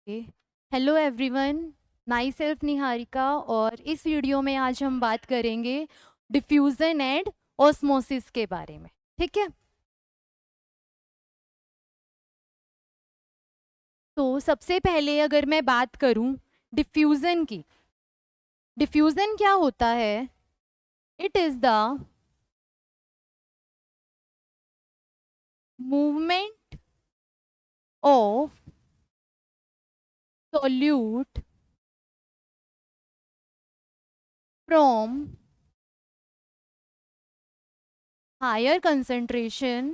Hello everyone, my self Niharika. और इस video में आज हम बात करेंगे डिफ्यूजन एंड ऑस्मोसिस के बारे में। ठीक है, तो सबसे पहले अगर मैं बात करूं डिफ्यूजन की, डिफ्यूजन क्या होता है? It is the movement of solute from higher concentration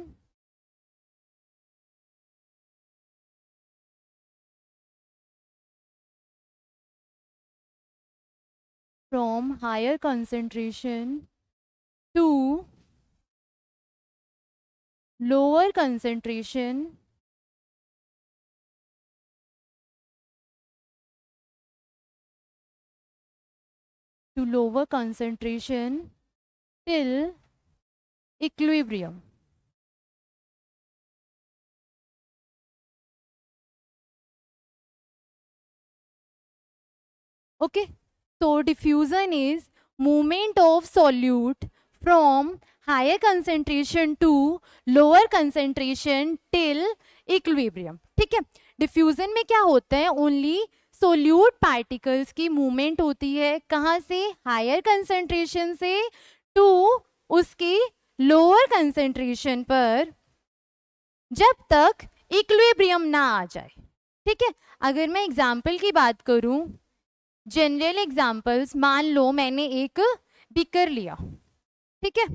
from higher concentration to lower concentration till equilibrium. Okay, so diffusion is movement of solute from higher concentration to lower concentration till equilibrium. ठीक है, diffusion में क्या होता है? Only solute particles की movement होती है। कहाँ से? हायर कंसेंट्रेशन से टू उसकी लोअर कंसेंट्रेशन पर, जब तक इक्विलिब्रियम ना आ जाए। ठीक है, अगर मैं एग्जाम्पल की बात करूं, जनरल एग्जाम्पल्स, मान लो मैंने एक बीकर लिया। ठीक है,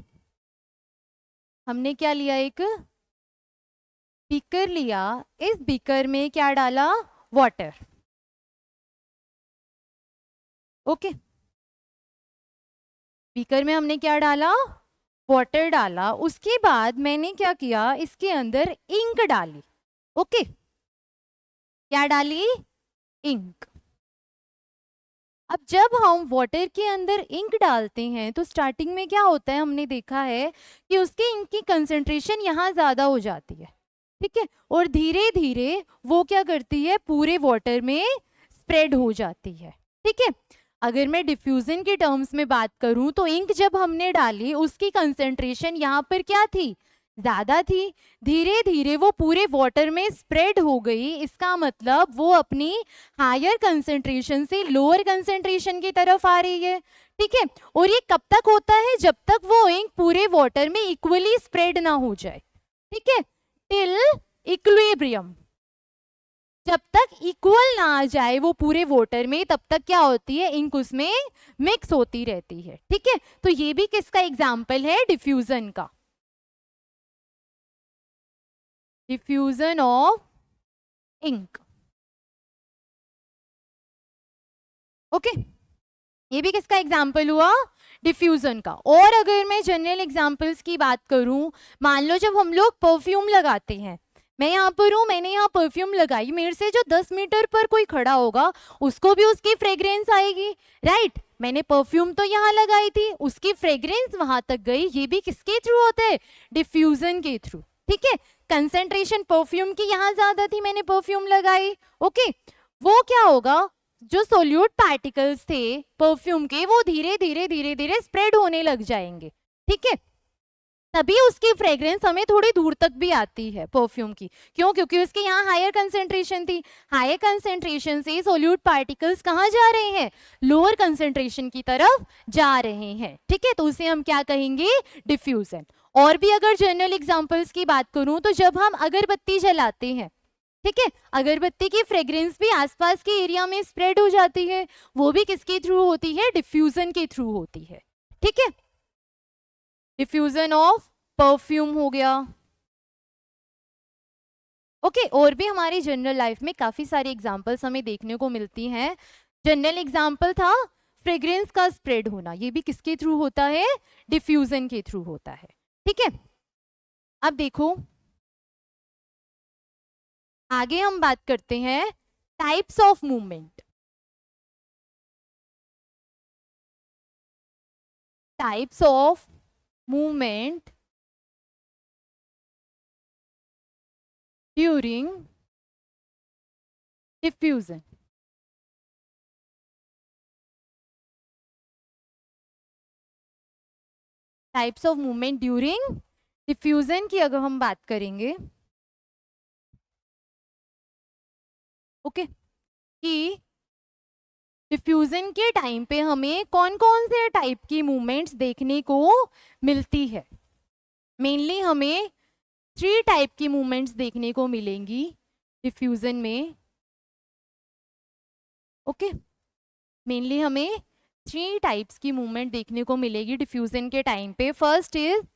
हमने क्या लिया? एक बीकर लिया। इस बीकर में क्या डाला? वाटर। ओके, बीकर में हमने क्या डाला? वाटर डाला। उसके बाद मैंने क्या किया? इसके अंदर इंक डाली। ओके, क्या डाली? इंक। अब जब हम वाटर के अंदर इंक डालते हैं तो स्टार्टिंग में क्या होता है? हमने देखा है कि उसके इंक की कंसंट्रेशन यहाँ ज्यादा हो जाती है। ठीक है, और धीरे धीरे वो क्या करती है? पूरे वाटर में स्प्रेड हो जाती है। ठीक है, अगर मैं डिफ्यूजन के टर्म्स में बात करूं तो इंक जब हमने डाली उसकी कंसंट्रेशन यहाँ पर क्या थी? ज्यादा थी। धीरे धीरे वो पूरे वाटर में स्प्रेड हो गई। इसका मतलब वो अपनी हायर कंसेंट्रेशन से लोअर कंसेंट्रेशन की तरफ आ रही है। ठीक है, और ये कब तक होता है? जब तक वो इंक पूरे वाटर में इक्वली स्प्रेड ना हो जाए। ठीक है, टिल इक्विलिब्रियम। जब तक इक्वल ना आ जाए वो पूरे वाटर में, तब तक क्या होती है? इंक उसमें मिक्स होती रहती है। ठीक है, तो ये भी किसका एग्जाम्पल है? डिफ्यूजन का। Diffusion of ink. ओके, ये भी किसका एग्जाम्पल हुआ? डिफ्यूजन का। और अगर मैं जनरल एग्जाम्पल्स की बात करूं, मान लो जब हम लोग परफ्यूम लगाते हैं, मैं यहाँ पर हूं, मैंने यहाँ परफ्यूम लगाई, मेरे से जो 10 मीटर पर कोई खड़ा होगा उसको भी उसकी फ्रेग्रेंस आएगी। राइट, मैंने परफ्यूम तो यहाँ लगाई थी, उसकी फ्रेग्रेंस वहां तक गई। ये भी किसके थ्रू होता है? डिफ्यूजन के थ्रू। ठीक है, कंसेंट्रेशन परफ्यूम की यहाँ ज्यादा थी, मैंने परफ्यूम लगाई। ओके, वो क्या होगा? जो सोल्यूट पार्टिकल्स थे परफ्यूम के, वो धीरे धीरे धीरे धीरे स्प्रेड होने लग जाएंगे। ठीक है, तभी उसकी फ्रेग्रेंस हमें थोड़ी दूर तक भी आती है परफ्यूम की। क्यों? क्योंकि उसके यहाँ हायर कंसेंट्रेशन थी। हायर कंसेंट्रेशन से सोल्यूट पार्टिकल्स कहाँ जा रहे हैं? लोअर कंसेंट्रेशन की तरफ जा रहे हैं। ठीक है, तो उसे हम क्या कहेंगे? डिफ्यूजन। और भी अगर जनरल एग्जांपल्स की बात करूं तो जब हम अगरबत्ती जलाते हैं, ठीक है, अगरबत्ती की फ्रेग्रेंस भी आसपास के एरिया में स्प्रेड हो जाती है। वो भी किसके थ्रू होती है? डिफ्यूजन के थ्रू होती है। ठीक है, डिफ्यूजन ऑफ परफ्यूम हो गया। ओके, और भी हमारी जनरल लाइफ में काफी सारी एग्जांपल्स हमें देखने को मिलती हैं। जनरल एग्जांपल था फ्रेग्रेंस का स्प्रेड होना, ये भी किसके थ्रू होता है? डिफ्यूजन के थ्रू होता है। ठीक है, अब देखो आगे हम बात करते हैं types of movement. Types of movement during diffusion. Types of movement during diffusion की अगर हम बात करेंगे, ओके, कि डिफ्यूजन के टाइम पे हमें कौन कौन से टाइप की मूवमेंट्स देखने को मिलती है। मेनली हमें 3 टाइप की मूवमेंट्स देखने को मिलेंगी डिफ्यूजन में, ओके। मेनली हमें 3 टाइप्स की मूवमेंट देखने को मिलेगी डिफ्यूजन के टाइम पे। First is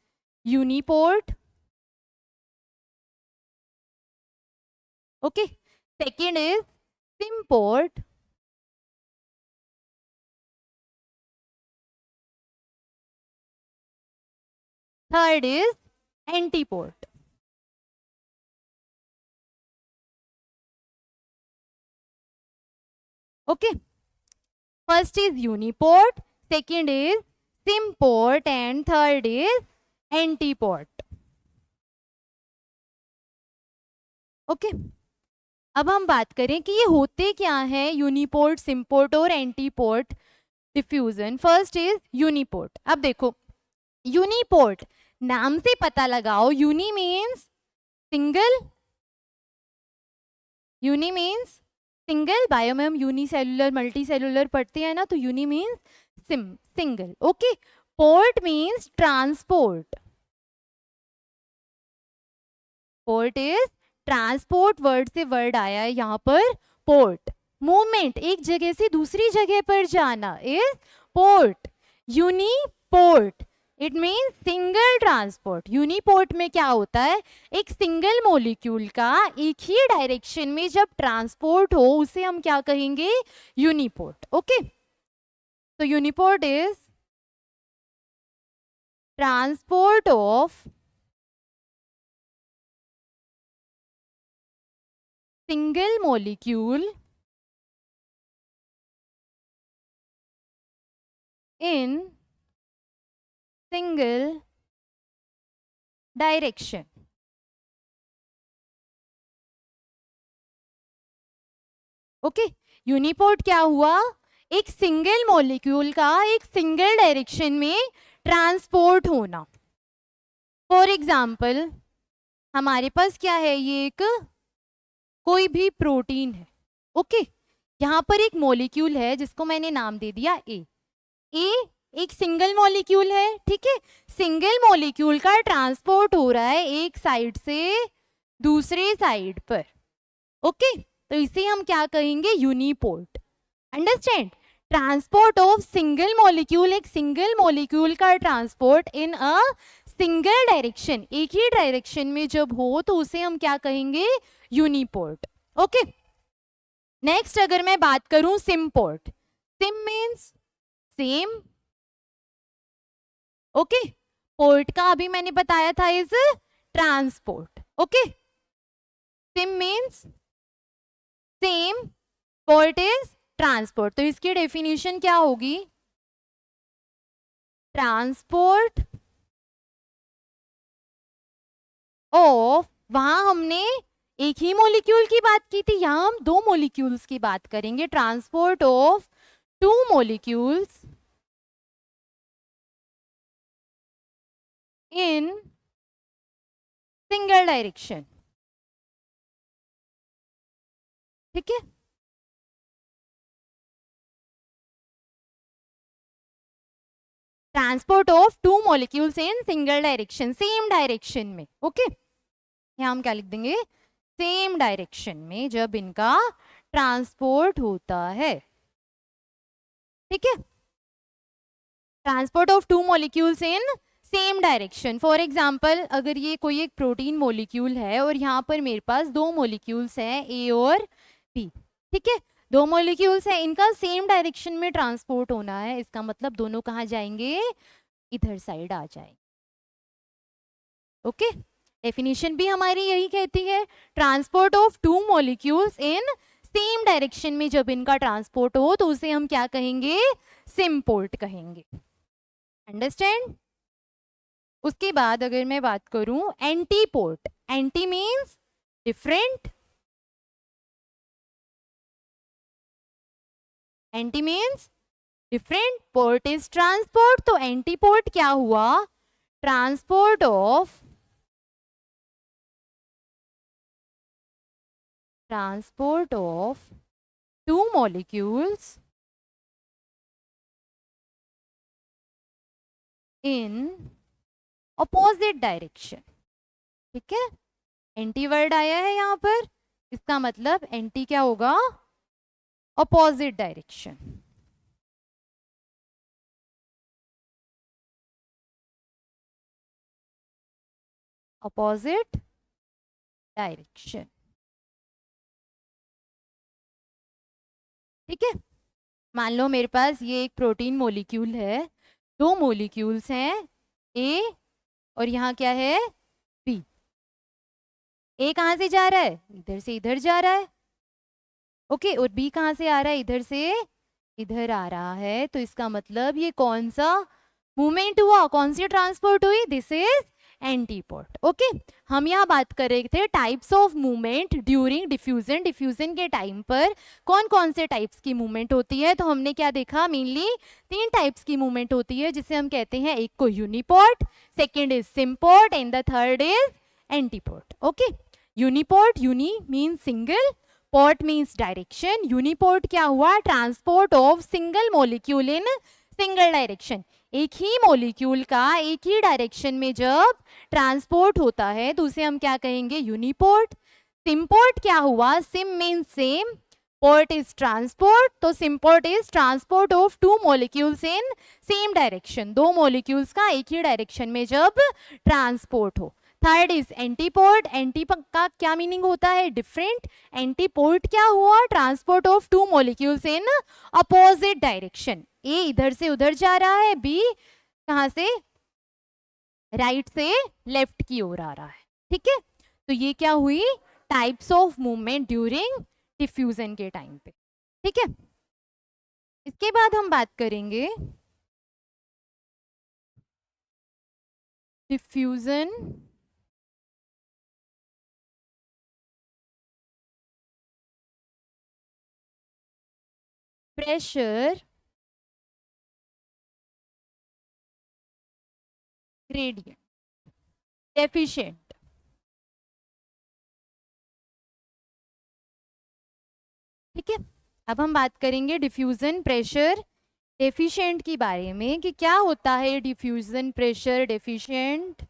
uniport, okay. Second is symport, third is antiport. Okay, first is uniport, second is symport and third is antiport, okay. अब हम बात करें कि ये होते क्या है यूनिपोर्ट, सिम्पोर्ट और antiport diffusion. First is uniport. अब देखो, यूनिपोर्ट नाम से पता लगाओ, uni means single, uni means single. Bio में हम यूनिसेलुलर मल्टी सेलुलर पढ़ते हैं ना, तो uni means single, okay. Port means transport, port is transport, word से वर्ड आया है यहाँ पर पोर्ट। मूवमेंट, एक जगह से दूसरी जगह पर जाना, is port. Uniport it means single transport. Uniport में क्या होता है, एक सिंगल मॉलिक्यूल का एक ही डायरेक्शन में जब ट्रांसपोर्ट हो उसे हम क्या कहेंगे, यूनिपोर्ट, ओके। तो uniport is transport of single molecule in single direction, okay. Uniport क्या हुआ, एक सिंगल मॉलिक्यूल का एक सिंगल डायरेक्शन में ट्रांसपोर्ट होना। फॉर एग्जाम्पल हमारे पास क्या है, ये एक कोई भी प्रोटीन है, ओके। यहाँ पर एक मॉलिक्यूल है जिसको मैंने नाम दे दिया ए। ए एक सिंगल मॉलिक्यूल है, ठीक है। सिंगल मॉलिक्यूल का ट्रांसपोर्ट हो रहा है एक साइड से दूसरे साइड पर, ओके। तो इसे हम क्या कहेंगे, uniport. Understand, transport of single molecule, एक सिंगल मॉलिक्यूल का transport in a single direction, एक ही डायरेक्शन में जब हो तो उसे हम क्या कहेंगे, यूनिपोर्ट, ओके। नेक्स्ट अगर मैं बात करूं symport, SIM means same, okay. Port का अभी मैंने बताया था is transport, okay. SIM means same, port is transport. तो इसकी डेफिनेशन क्या होगी, ट्रांसपोर्ट ऑफ, वहां हमने एक ही मॉलिक्यूल की बात की थी, यहां हम 2 मॉलिक्यूल्स की बात करेंगे। Transport of 2 molecules in single direction, ठीक है। Transport of 2 molecules in single direction, same direction में, ओके। यहां हम क्या लिख देंगे, सेम डायरेक्शन में जब इनका ट्रांसपोर्ट होता है, ठीक है। Transport of 2 molecules in same direction. For example अगर ये कोई एक प्रोटीन मॉलिक्यूल है और यहाँ पर मेरे पास 2 मॉलिक्यूल्स हैं ए और बी, ठीक है। 2 मॉलिक्यूल्स हैं, इनका सेम डायरेक्शन में ट्रांसपोर्ट होना है, इसका मतलब दोनों कहाँ जाएंगे, इधर साइड आ जाएंगे, ओके। डेफिनेशन भी हमारी यही कहती है, transport of 2 molecules in same direction में जब इनका ट्रांसपोर्ट हो तो उसे हम क्या कहेंगे, सिम्पोर्ट कहेंगे। अंडरस्टैंड। उसके बाद अगर मैं बात करूं antiport, anti means different, anti means different, port is transport, तो एंटीपोर्ट क्या हुआ, transport of two molecules in opposite direction. ठीक है, एंटी वर्ड आया है यहाँ पर, इसका मतलब एंटी क्या होगा, अपोजिट डायरेक्शन। Opposite direction. ठीक है, मान लो मेरे पास ये एक प्रोटीन मॉलिक्यूल है, दो मॉलिक्यूल्स हैं ए और यहाँ क्या है बी। ए कहाँ से जा रहा है, इधर से इधर जा रहा है, ओके, और बी कहाँ से आ रहा है, इधर से इधर आ रहा है। तो इसका मतलब ये कौन सा मूवमेंट हुआ, कौन सी ट्रांसपोर्ट हुई, दिस इज एंटीपोर्ट। ओके, हम यहाँ बात कर रहे थे types of movement during diffusion. Diffusion के टाइम पर कौन कौन से टाइप्स की मूवमेंट होती है, तो हमने क्या देखा, मेनली 3 टाइप्स की मूवमेंट होती है, जिसे हम कहते हैं, एक को uniport, second is symport and the third is antiport. Okay, uniport, uni mean single, port means direction. Uniport क्या हुआ, transport of single molecule in single direction. एक ही मॉलिक्यूल का एक ही डायरेक्शन में जब ट्रांसपोर्ट होता है तो उसे हम क्या कहेंगे, यूनिपोर्ट। सिम्पोर्ट क्या हुआ, sim means same, port is transport, तो symport is transport of two molecules in same direction, दो मॉलिक्यूल्स का एक ही डायरेक्शन में जब ट्रांसपोर्ट हो। थर्ड इज एंटीपोर्ट, एंटी का क्या मीनिंग होता है, डिफरेंट। एंटीपोर्ट क्या हुआ, transport of two molecules in opposite direction. ए इधर से उधर जा रहा है, बी कहां से, राइट से लेफ्ट की ओर आ रहा है। ठीक है, तो ये क्या हुई, types of movement during diffusion के टाइम पे। ठीक है, इसके बाद हम बात करेंगे डिफ्यूजन प्रेशर ग्रेडियंट डेफिशिएंट। ठीक है, अब हम बात करेंगे डिफ्यूजन प्रेशर डेफिशिएंट के बारे में कि क्या होता है diffusion pressure deficient.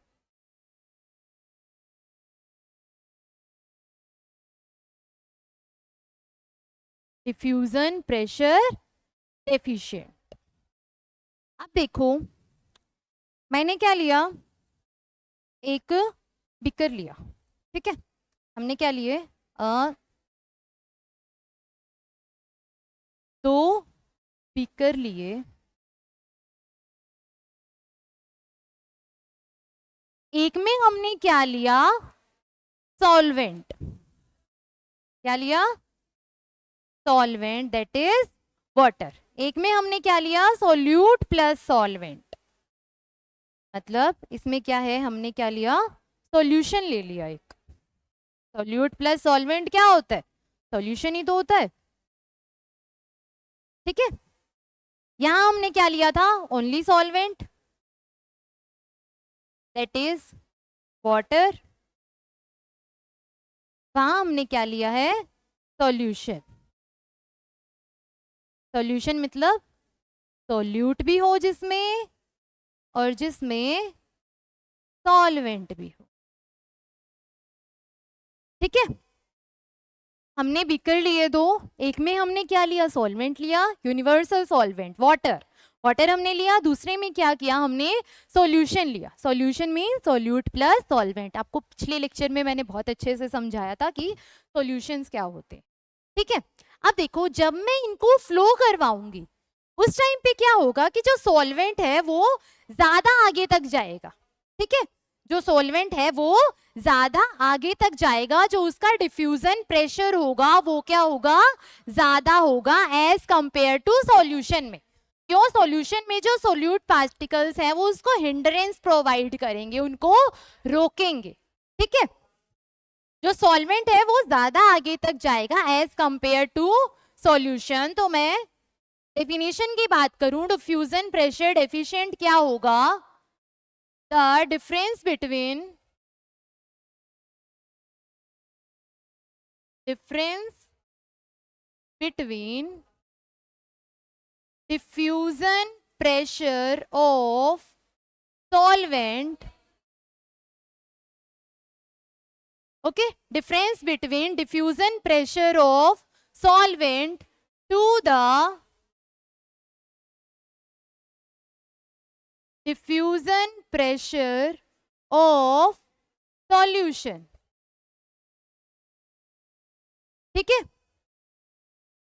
Diffusion pressure deficient. अब देखो, मैंने क्या लिया, एक बीकर लिया। ठीक है, हमने क्या लिए, दो बीकर लिए, एक में हमने क्या लिया, सॉल्वेंट। क्या लिया, सॉल्वेंट, दैट इज वाटर। एक में हमने क्या लिया, सोल्यूट प्लस सॉल्वेंट। मतलब इसमें क्या है, हमने क्या लिया, सॉल्यूशन ले लिया एक। सोल्यूट प्लस सॉल्वेंट क्या होता है, सॉल्यूशन ही तो होता है। ठीक है, यहां हमने क्या लिया था, only solvent, that is water. वहां हमने क्या लिया है, सॉल्यूशन। सॉल्यूशन मतलब सोल्यूट भी हो जिसमें और जिसमें सॉल्वेंट भी हो। ठीक है, हमने बीकर लिए दो, एक में हमने क्या लिया, सॉल्वेंट लिया, यूनिवर्सल सॉल्वेंट वाटर। वाटर हमने लिया, दूसरे में क्या किया हमने, सॉल्यूशन लिया। Solution mean solute plus solvent. आपको पिछले लेक्चर में मैंने बहुत अच्छे से समझाया था कि सॉल्यूशंस क्या होते हैं। ठीक है, अब देखो, जब मैं इनको फ्लो करवाऊंगी उस टाइम पे क्या होगा कि जो सॉल्वेंट है वो ज्यादा आगे तक जाएगा। ठीक है, जो सॉल्वेंट है वो ज्यादा आगे तक जाएगा, जो उसका डिफ्यूजन प्रेशर होगा वो क्या होगा, ज्यादा होगा एज कंपेयर टू सॉल्यूशन में। क्यों, सॉल्यूशन में जो सोल्यूट पार्टिकल्स हैं वो उसको हिंड्रेंस प्रोवाइड करेंगे, उनको रोकेंगे। ठीक है, जो सॉल्वेंट है वो ज्यादा आगे तक जाएगा एज कंपेयर टू सॉल्यूशन। तो मैं डेफिनेशन की बात करूं, डिफ्यूजन प्रेशर डेफिशिएंट क्या होगा? The difference between diffusion pressure of solvent, okay, difference between diffusion pressure of solvent to the diffusion pressure of solution. ठीक है,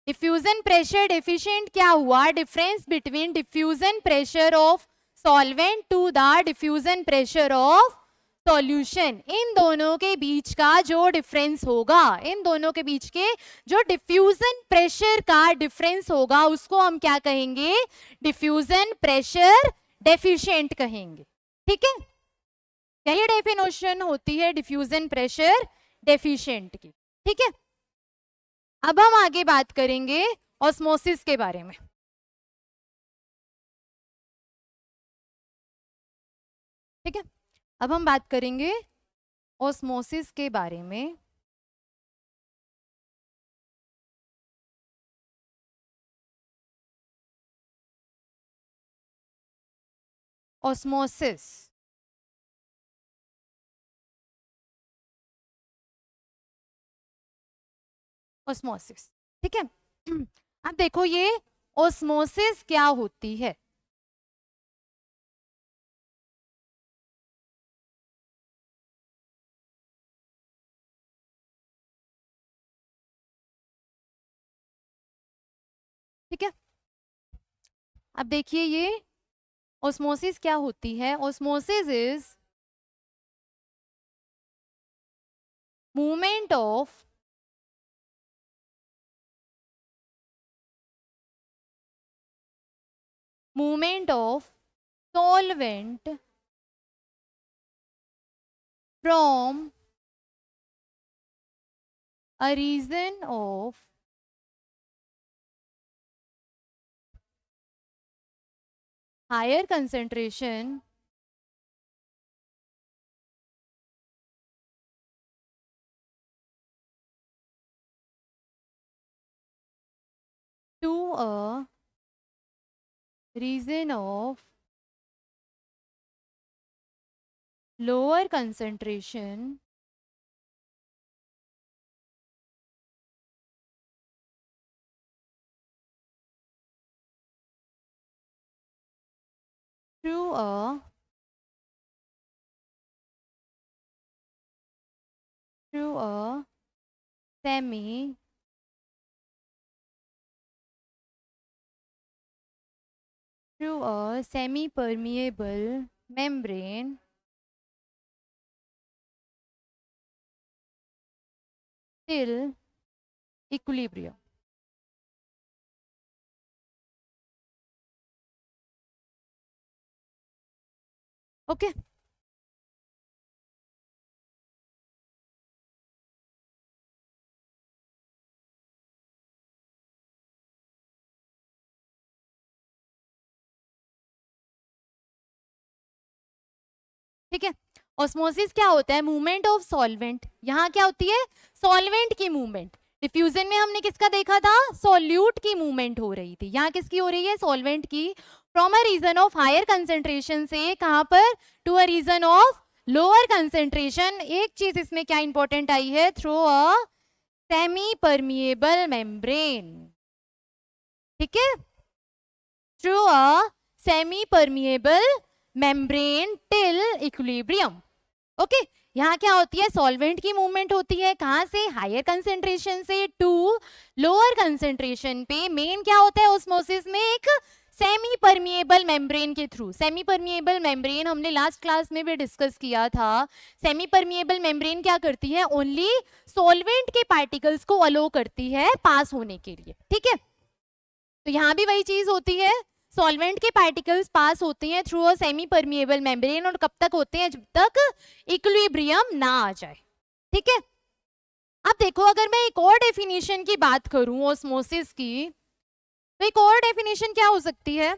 डिफ्यूजन प्रेशर डेफिशिएंट क्या हुआ? Difference between diffusion pressure of solvent to the diffusion pressure of solution. इन दोनों के बीच का जो difference होगा, इन दोनों के बीच के जो डिफ्यूजन प्रेशर का डिफरेंस होगा, उसको हम क्या कहेंगे? डिफ्यूजन प्रेशर डेफिशिएंट कहेंगे। ठीक है, यही डेफिनेशन होती है डिफ्यूजन प्रेशर डेफिशिएंट की। ठीक है, अब हम आगे बात करेंगे ऑस्मोसिस के बारे में। ठीक है, अब हम बात करेंगे ऑस्मोसिस के बारे में। ऑस्मोसिस, ऑस्मोसिस, ठीक है। अब देखो ये ऑस्मोसिस क्या होती है। ठीक है, अब देखिए ये ऑस्मोसिस क्या होती है। Osmosis is movement of solvent from a region of higher concentration to a region of lower concentration through a semi permeable membrane till equilibrium। Okay, ठीक है। ऑस्मोसिस क्या होता है? Movement of solvent. यहाँ क्या होती है? सॉल्वेंट की मूवमेंट। डिफ्यूजन में हमने किसका देखा था? सॉल्यूट की मूवमेंट हो रही थी। यहाँ किसकी हो रही है? सॉल्वेंट की। From a region of higher concentration से कहां पर? To a region of lower concentration. एक चीज इसमें क्या इंपॉर्टेंट आई है? Through a semi permeable membrane. ठीक है, through a semi permeable membrane till equilibrium. Okay, यहाँ क्या होती है? सॉल्वेंट की मूवमेंट होती है। कहां से? हायर कंसेंट्रेशन से टू लोअर कंसेंट्रेशन पे। मेन क्या होता है ऑस्मोसिस में? एक सेमी परमिएबल मेम्ब्रेन के थ्रू। सेमी परमिएबल मेम्ब्रेन हमने लास्ट क्लास में भी डिस्कस किया था। सेमी परमिएबल मेम्ब्रेन क्या करती है? ओनली सॉल्वेंट के पार्टिकल्स को अलो करती है पास होने के लिए। ठीक है, तो यहाँ भी वही चीज होती है। सॉल्वेंट के पार्टिकल्स पास होते हैं through a semi permeable membrane, और कब तक होते हैं? जब तक इक्विलिब्रियम ना आ जाए। ठीक है, अब देखो अगर मैं एक और डेफिनेशन की बात करूं ऑस्मोसिस की, तो एक और डेफिनेशन क्या हो सकती है,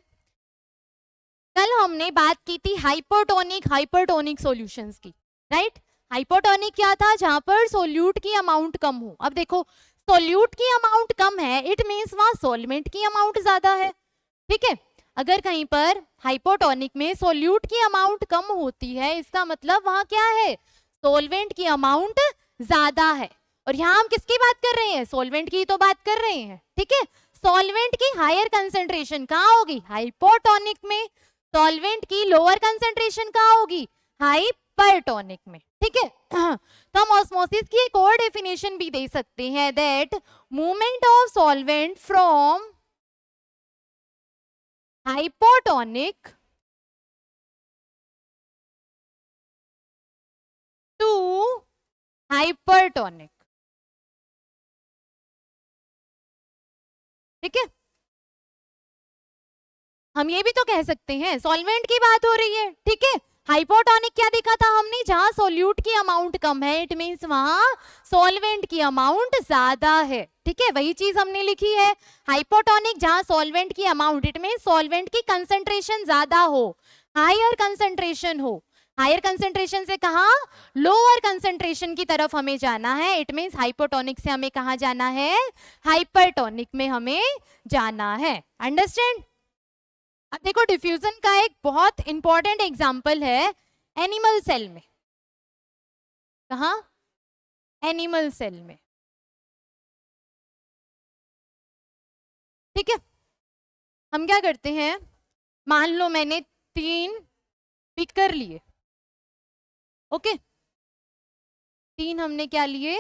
कल हमने बात की थी हाइपरटोनिक सॉल्यूशंस की, राइट। हाइपरटोनिक क्या था, जहां पर सोल्यूट की अमाउंट कम हो। अब देखो सोल्यूट की अमाउंट कम है, इट मींस वहां सॉल्वेंट की अमाउंट ज्यादा है, ठीक है। अगर कहीं पर हाइपोटोनिक में सोल्यूट की अमाउंट कम होती है, इसका मतलब वहां क्या है, सोल्वेंट की अमाउंट ज्यादा है। और यहाँ हम किसकी बात कर रहे हैं, सोल्वेंट की तो बात कर रहे हैं, ठीक है। सॉल्वेंट की हायर कंसेंट्रेशन कहाँ होगी, हाइपोटोनिक में। सॉल्वेंट की लोअर कंसेंट्रेशन कहाँ होगी, हाइपरटोनिक में, ठीक है। तो हम ऑस्मोसिस की एक और डेफिनेशन भी दे सकते हैं, that movement of solvent from hypotonic to hypertonic, ठीक है। हम ये भी तो कह सकते हैं, सॉल्वेंट की बात हो रही है, ठीक है। हाइपोटोनिक क्या देखा था हमने, जहां सोल्यूट की अमाउंट कम है, इट मींस वहां सॉल्वेंट की अमाउंट ज्यादा है, ठीक है। वही चीज हमने लिखी है, हाइपोटोनिक जहां सॉल्वेंट की अमाउंट, इट मींस सॉल्वेंट की कंसंट्रेशन ज्यादा हो, हायर कंसंट्रेशन हो। हायर कंसंट्रेशन से कहा, लोअर कंसंट्रेशन की तरफ हमें जाना है, इट मींस हाइपोटोनिक से हमें कहा जाना है, हाइपरटोनिक में हमें जाना है। अंडरस्टैंड। अब देखो डिफ्यूजन का एक बहुत इंपॉर्टेंट एग्जाम्पल है एनिमल सेल में। कहा, एनिमल सेल में, ठीक है। हम क्या करते हैं, मान लो मैंने 3 बीकर लिए, ओके। 3 हमने क्या लिए,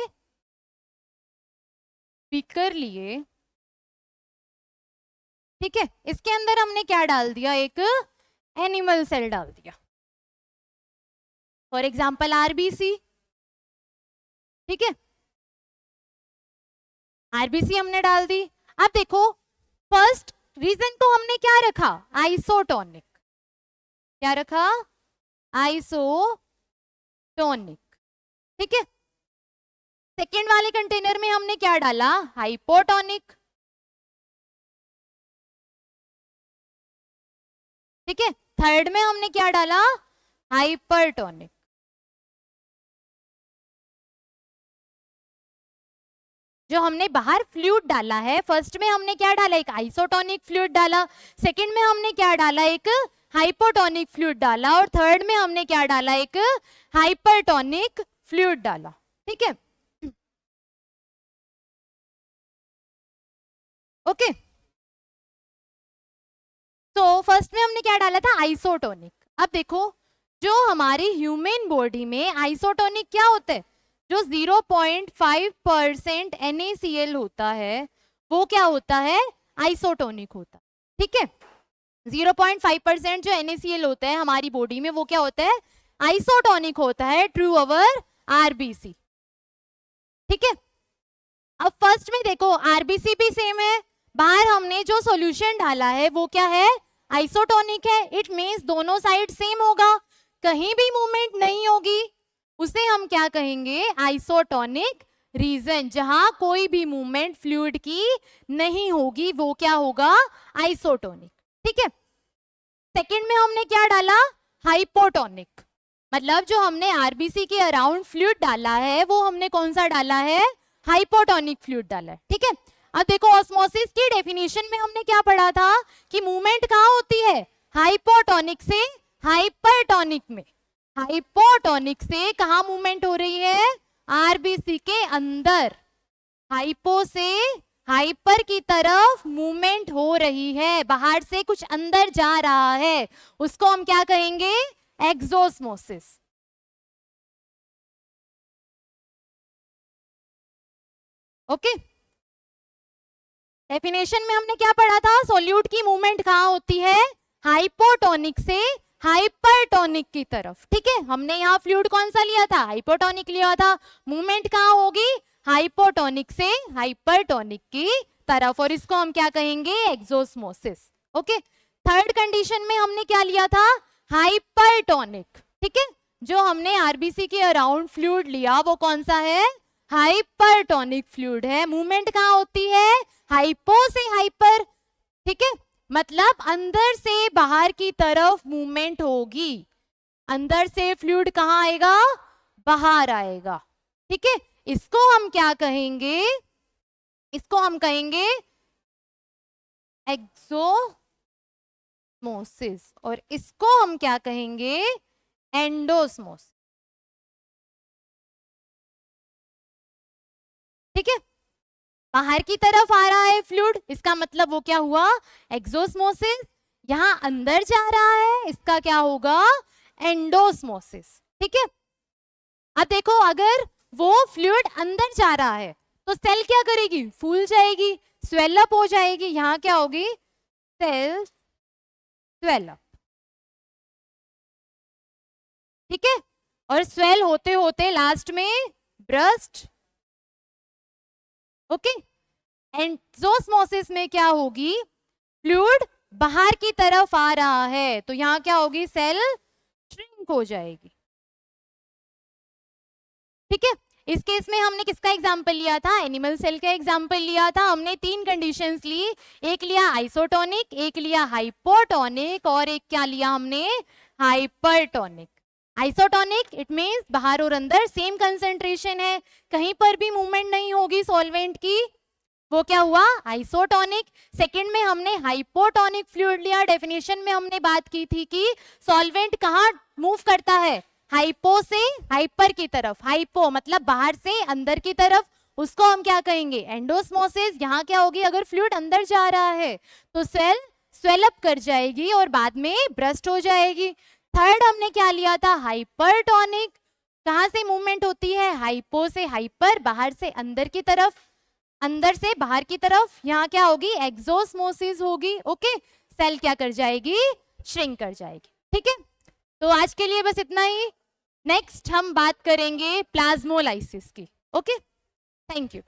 बीकर लिए, ठीक है। इसके अंदर हमने क्या डाल दिया, एक एनिमल सेल डाल दिया, फॉर एग्जाम्पल आरबीसी, ठीक है। आरबीसी हमने डाल दी। अब देखो फर्स्ट रीजन को हमने क्या रखा, आइसोटोनिक, क्या रखा, आइसोटोनिक, ठीक है। सेकेंड वाले कंटेनर में हमने क्या डाला, हाइपोटोनिक, ठीक है। थर्ड में हमने क्या डाला, हाइपरटोनिक। जो हमने बाहर फ्लूइड डाला है, फर्स्ट में हमने क्या डाला, एक आइसोटोनिक फ्लूइड डाला, सेकंड में हमने क्या डाला, एक हाइपोटोनिक फ्लूइड डाला, और थर्ड में हमने क्या डाला, एक हाइपरटोनिक फ्लूइड डाला, ठीक है। ओके, तो फर्स्ट में हमने क्या डाला था, आइसोटोनिक। अब देखो जो हमारी ह्यूमन बॉडी में आइसोटोनिक क्या होता है, जो 0.5% NaCl होता है, वो क्या होता है, आइसोटोनिक होता है, ठीक है। 0.5% जो NaCl होता है हमारी बॉडी में, वो क्या होता है, आइसोटोनिक होता है, ट्रू अवर आरबीसी, ठीक है। अब फर्स्ट में देखो आरबीसी भी सेम है, बाहर हमने जो सॉल्यूशन डाला है वो क्या है, आइसोटोनिक है, इट मींस दोनों साइड सेम होगा, कहीं भी मूवमेंट नहीं होगी, उसे हम क्या कहेंगे, आइसोटोनिक रीजन। जहां कोई भी मूवमेंट फ्लूइड की नहीं होगी वो क्या होगा, आइसोटोनिक, ठीक है। सेकंड में हमने क्या डाला, हाइपोटोनिक, मतलब जो हमने आरबीसी के अराउंड फ्लूइड डाला है वो हमने कौन सा डाला है, हाइपोटोनिक फ्लूइड डाला है, ठीक है। अब देखो ऑस्मोसिस की डेफिनेशन में हमने क्या पढ़ा था कि मूवमेंट कहाँ होती है, हाइपोटोनिक से हाइपरटोनिक में। हाइपोटोनिक से कहाँ मूवमेंट हो रही है, आरबीसी के अंदर, हाइपो से हाइपर की तरफ मूवमेंट हो रही है, बाहर से कुछ अंदर जा रहा है, उसको हम क्या कहेंगे, एक्सोस्मोसिस, ओके। डेफिनेशन में हमने क्या पढ़ा था, सोल्यूट की मूवमेंट कहाँ होती है, हाइपोटोनिक से हाइपरटोनिक की तरफ, ठीक है। हमने यहाँ फ्लूइड कौन सा लिया था, हाइपोटोनिक लिया था, मूवमेंट कहाँ होगी, हाइपोटोनिक से हाइपरटोनिक की तरफ, और इसको हम क्या कहेंगे, एक्सोस्मोसिस, ओके। थर्ड कंडीशन में हमने क्या लिया था, हाइपरटोनिक, ठीक है। जो हमने आरबीसी के अराउंड फ्लूइड लिया वो कौन सा है, हाइपरटोनिक फ्लूइड है, मूवमेंट कहाँ होती है, हाइपो से हाइपर, ठीक है, मतलब अंदर से बाहर की तरफ मूवमेंट होगी, अंदर से फ्लूइड कहाँ आएगा, बाहर आएगा। ठीक है, इसको हम क्या कहेंगे, इसको हम कहेंगे एक्सोस्मोसिस, और इसको हम क्या कहेंगे, एंडोस्मोसिस। ठीक है, बाहर की तरफ आ रहा है फ्लूइड, इसका मतलब वो क्या हुआ, एक्सोस्मोसिस। यहां अंदर जा रहा है, इसका क्या होगा, एंडोस्मोसिस। ठीक है, अब देखो अगर वो फ्लूइड अंदर जा रहा है तो सेल क्या करेगी, फूल जाएगी, स्वेलअप हो जाएगी, यहां क्या होगी, सेल स्वेलअप। ठीक है, और स्वेल होते होते लास्ट में ब्रस्ट। ओके, एंडोस्मोसिस में क्या होगी, फ्लूइड बाहर की तरफ आ रहा है तो यहां क्या होगी, सेल श्रिंक हो जाएगी। ठीक है, इस केस में हमने किसका एग्जाम्पल लिया था, एनिमल सेल का एग्जाम्पल लिया था। हमने तीन कंडीशंस ली, एक लिया आइसोटोनिक, एक लिया हाइपोटोनिक, और एक क्या लिया हमने, हाइपरटोनिक। आइसोटोनिक इट मींस बाहर और अंदर सेम कंसेंट्रेशन है, कहीं पर भी मूवमेंट नहीं होगी सॉल्वेंट की, वो क्या हुआ, आइसोटोनिक। सेकंड में हमने हाइपोटोनिक फ्लूइड लिया, डेफिनेशन में हमने बात की थी कि सॉल्वेंट कहाँ मूव करता है, हाइपो से हाइपर की तरफ, हाइपो मतलब बाहर से अंदर की तरफ, उसको हम क्या कहेंगे, एंडोस्मोसिस। यहाँ क्या होगी, अगर फ्लूइड अंदर जा रहा है तो सेल स्वेलअप कर जाएगी और बाद में ब्रस्ट हो जाएगी। थर्ड हमने क्या लिया था, हाइपरटोनिक, कहाँ से मूवमेंट होती है, हाइपो से हाइपर, बाहर से अंदर की तरफ, अंदर से बाहर की तरफ, यहाँ क्या होगी, एक्सोस्मोसिस होगी। ओके, सेल क्या कर जाएगी, श्रिंक कर जाएगी। ठीक है, तो आज के लिए बस इतना ही, नेक्स्ट हम बात करेंगे प्लाज्मोलाइसिस की। Okay, thank you.